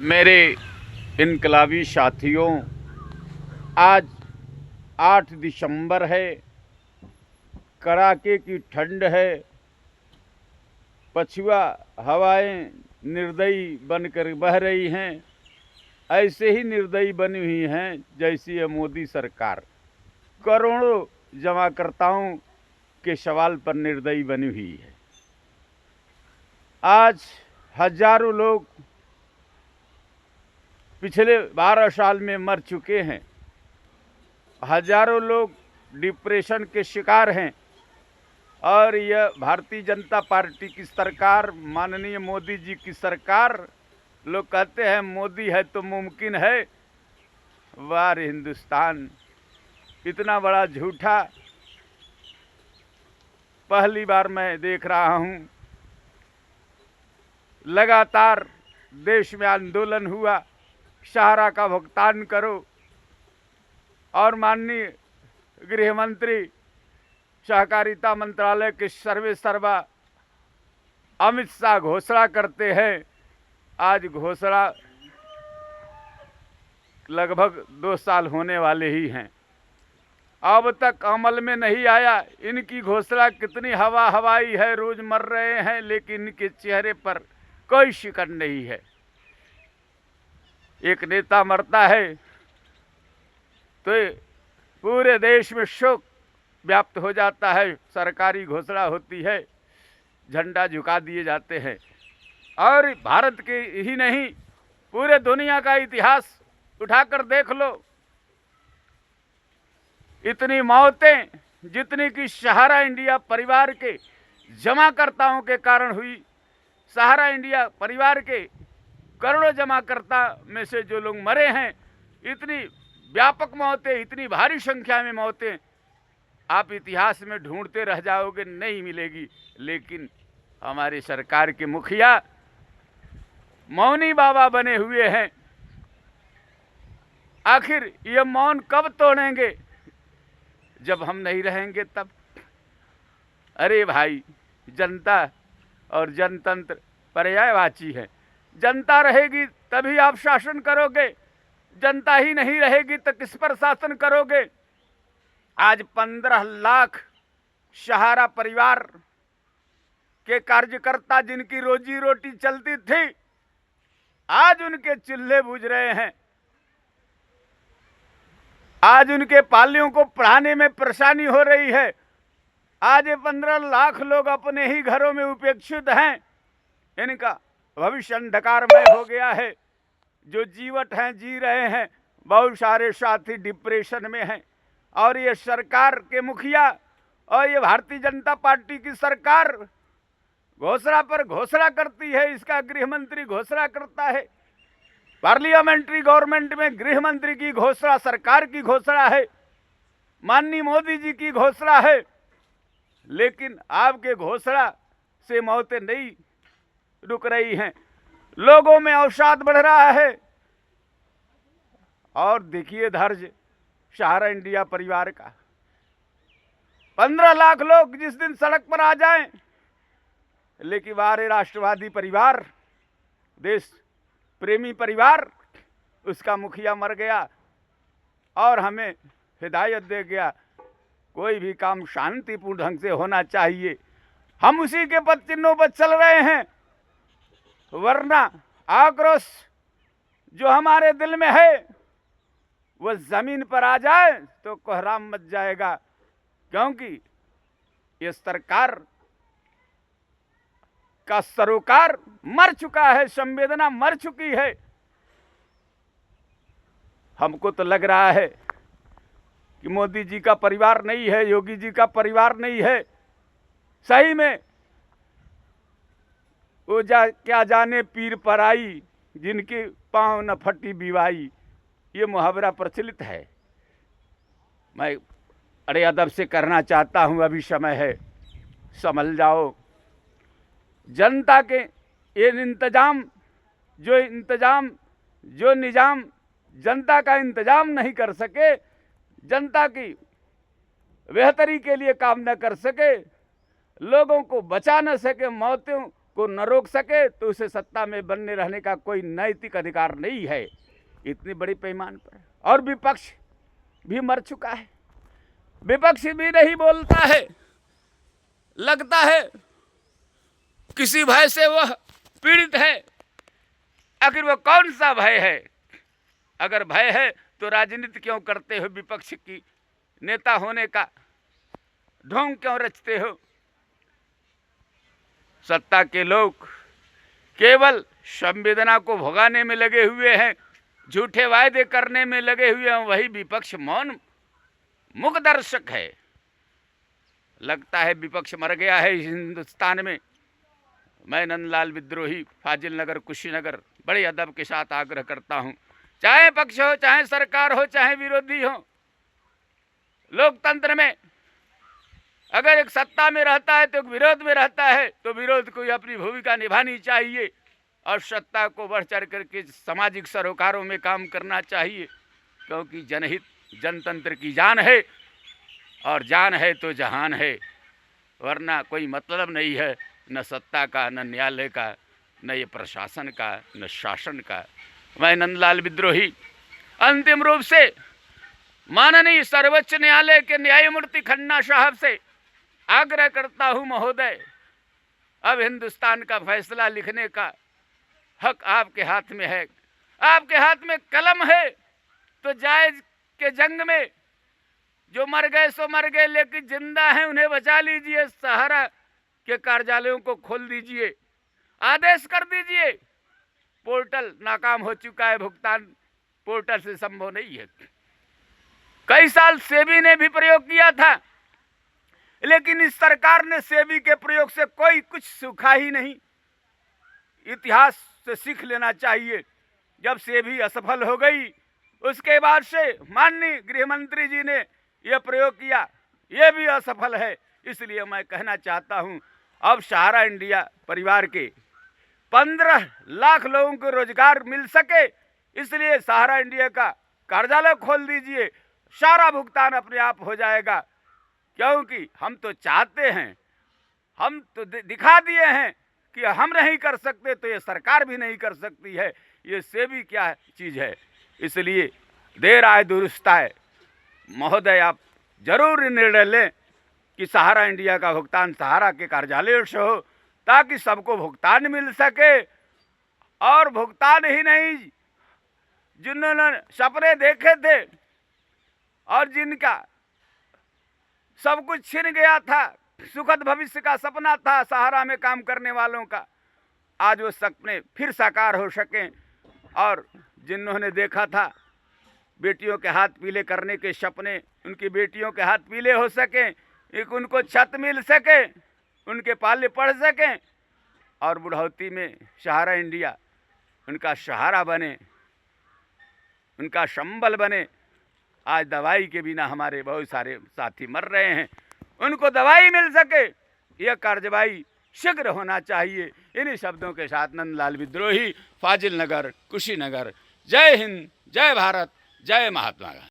मेरे इनकलाबी साथियों, आज 8 दिसंबर है। कड़ाके की ठंड है। पछुआ हवाएं निर्दयी बनकर बह रही हैं। ऐसे ही निर्दयी बनी हुई हैं जैसी ये मोदी सरकार करोड़ों जमाकर्ताओं के सवाल पर निर्दयी बनी हुई है। आज हजारों लोग पिछले 12 साल में मर चुके हैं। हजारों लोग डिप्रेशन के शिकार हैं और यह भारतीय जनता पार्टी की सरकार, माननीय मोदी जी की सरकार, लोग कहते हैं मोदी है तो मुमकिन है। वाह हिंदुस्तान, इतना बड़ा झूठा पहली बार मैं देख रहा हूं। लगातार देश में आंदोलन हुआ, सहारा का भुगतान करो, और माननीय गृह मंत्री, सहकारिता मंत्रालय के सर्वे सर्वा अमित शाह घोषणा करते हैं। आज घोषणा लगभग 2 साल होने वाले ही हैं, अब तक अमल में नहीं आया। इनकी घोषणा कितनी हवाई है, रोज मर रहे हैं, लेकिन इनके चेहरे पर कोई शिकन नहीं है। एक नेता मरता है तो पूरे देश में शोक व्याप्त हो जाता है, सरकारी घोषणा होती है, झंडा झुका दिए जाते हैं। और भारत के ही नहीं, पूरे दुनिया का इतिहास उठाकर देख लो। इतनी मौतें जितनी कि सहारा इंडिया परिवार के जमाकर्ताओं के कारण हुई। सहारा इंडिया परिवार के करोड़ों जमाकर्ता में से जो लोग मरे हैं, इतनी व्यापक मौतें, इतनी भारी संख्या में मौतें आप इतिहास में ढूंढते रह जाओगे, नहीं मिलेगी। लेकिन हमारी सरकार के मुखिया मौनी बाबा बने हुए हैं। आखिर ये मौन कब तोड़ेंगे? जब हम नहीं रहेंगे तब। अरे भाई, जनता और जनतंत्र पर्यायवाची है। जनता रहेगी तभी आप शासन करोगे, जनता ही नहीं रहेगी तो किस पर शासन करोगे? आज 15 लाख सहारा परिवार के कार्यकर्ता, जिनकी रोजी रोटी चलती थी, आज उनके चूल्हे बुझ रहे हैं। आज उनके पालियों को पढ़ाने में परेशानी हो रही है। आज ये 15 लाख लोग अपने ही घरों में उपेक्षित हैं। इनका भविष्य अंधकारमय हो गया है। जो जीवट हैं, जी रहे हैं, बहुत सारे साथी डिप्रेशन में हैं। और ये सरकार के मुखिया और ये भारतीय जनता पार्टी की सरकार घोषणा पर घोषणा करती है। इसका गृह मंत्री घोषणा करता है, पार्लियामेंट्री गवर्नमेंट में गृह मंत्री की घोषणा, सरकार की घोषणा है, माननीय मोदी जी की घोषणा है। लेकिन आपके घोषणा से मौतें नहीं रुक रही हैं, लोगों में अवसाद बढ़ रहा है। और देखिए धैर्य सहारा इंडिया परिवार का, 15 लाख लोग जिस दिन सड़क पर आ जाएं, लेकिन वारे राष्ट्रवादी परिवार, देश प्रेमी परिवार, उसका मुखिया मर गया और हमें हिदायत दे गया कोई भी काम शांतिपूर्ण ढंग से होना चाहिए। हम उसी के पद चिन्हों पर चल रहे हैं, वरना आक्रोश जो हमारे दिल में है वो जमीन पर आ जाए तो कोहराम मच जाएगा। क्योंकि ये सरकार का सरोकार मर चुका है, संवेदना मर चुकी है। हमको तो लग रहा है कि मोदी जी का परिवार नहीं है, योगी जी का परिवार नहीं है। सही में वो क्या जाने पीर पर आई, जिनके पांव न फटी बिवाई, ये मुहावरा प्रचलित है। मैं अरे अदब से करना चाहता हूं, अभी समय है, संभल जाओ। जनता के ये इंतजाम जो निजाम जनता का इंतजाम नहीं कर सके, जनता की बेहतरी के लिए काम न कर सके, लोगों को बचा न सके, मौतें को न रोक सके तो उसे सत्ता में बनने रहने का कोई नैतिक अधिकार नहीं है। इतनी बड़ी पैमाने पर और विपक्ष भी मर चुका है, विपक्ष भी नहीं बोलता है, लगता है किसी भय से वह पीड़ित है। आखिर वह कौन सा भय है? अगर भय है तो राजनीति क्यों करते हो? विपक्ष की नेता होने का ढोंग क्यों रचते हो? सत्ता के लोग केवल संवेदना को भुगाने में लगे हुए हैं, झूठे वायदे करने में लगे हुए हैं। वही विपक्ष मौन मूक दर्शक है। लगता है विपक्ष मर गया है इस हिंदुस्तान में। मैं नंदलाल विद्रोही, फाजिल नगर, कुशीनगर, बड़े अदब के साथ आग्रह करता हूं, चाहे पक्ष हो, चाहे सरकार हो, चाहे विरोधी हो, लोकतंत्र में अगर एक सत्ता में रहता है तो एक विरोध में रहता है, तो विरोध को अपनी भूमिका निभानी चाहिए और सत्ता को बढ़ चढ़ करके सामाजिक सरोकारों में काम करना चाहिए, क्योंकि जनहित जनतंत्र की जान है और जान है तो जहान है। वरना कोई मतलब नहीं है न सत्ता का, न न्यायालय का, न ये प्रशासन का, न शासन का। मैं नंदलाल विद्रोही अंतिम रूप से माननीय सर्वोच्च न्यायालय के न्यायमूर्ति खन्ना साहब से आग्रह करता हूं, महोदय, अब हिंदुस्तान का फैसला लिखने का हक आपके हाथ में है। आपके हाथ में कलम है तो जायज के जंग में जो मर गए सो मर गए, लेकिन जिंदा हैं उन्हें बचा लीजिए। सहारा के कार्यालयों को खोल दीजिए, आदेश कर दीजिए। पोर्टल नाकाम हो चुका है, भुगतान पोर्टल से संभव नहीं है। कई साल सेबी ने भी प्रयोग किया था, लेकिन इस सरकार ने सेबी के प्रयोग से कोई कुछ सीखा ही नहीं। इतिहास से सीख लेना चाहिए। जब सेबी असफल हो गई, उसके बाद से माननीय गृह मंत्री जी ने यह प्रयोग किया, यह भी असफल है। इसलिए मैं कहना चाहता हूं, अब सहारा इंडिया परिवार के 15 लाख लोगों को रोजगार मिल सके, इसलिए सहारा इंडिया का कार्यालय खोल दीजिए। सारा भुगतान अपने आप हो जाएगा, क्योंकि हम तो चाहते हैं, हम तो दिखा दिए हैं कि हम नहीं कर सकते तो ये सरकार भी नहीं कर सकती है। ये सेबी क्या चीज़ है? इसलिए देर आए दुरुस्त आए। महोदय, आप जरूर निर्णय लें कि सहारा इंडिया का भुगतान सहारा के कार्यालय से हो, ताकि सबको भुगतान मिल सके। और भुगतान ही नहीं, जिन्होंने सपने देखे थे और जिनका सब कुछ छिन गया था, सुखद भविष्य का सपना था सहारा में काम करने वालों का, आज वो सपने फिर साकार हो सकें। और जिन्होंने देखा था बेटियों के हाथ पीले करने के सपने, उनकी बेटियों के हाथ पीले हो सकें, एक उनको छत मिल सके, उनके पाले पढ़ सकें और बुढ़ौती में सहारा इंडिया उनका सहारा बने, उनका संबल बने। आज दवाई के बिना हमारे बहुत सारे साथी मर रहे हैं, उनको दवाई मिल सके, यह कार्यवाही शीघ्र होना चाहिए। इन्हीं शब्दों के साथ नंदलाल विद्रोही, फाजिल नगर, कुशीनगर। जय हिंद, जय भारत, जय महात्मा गांधी।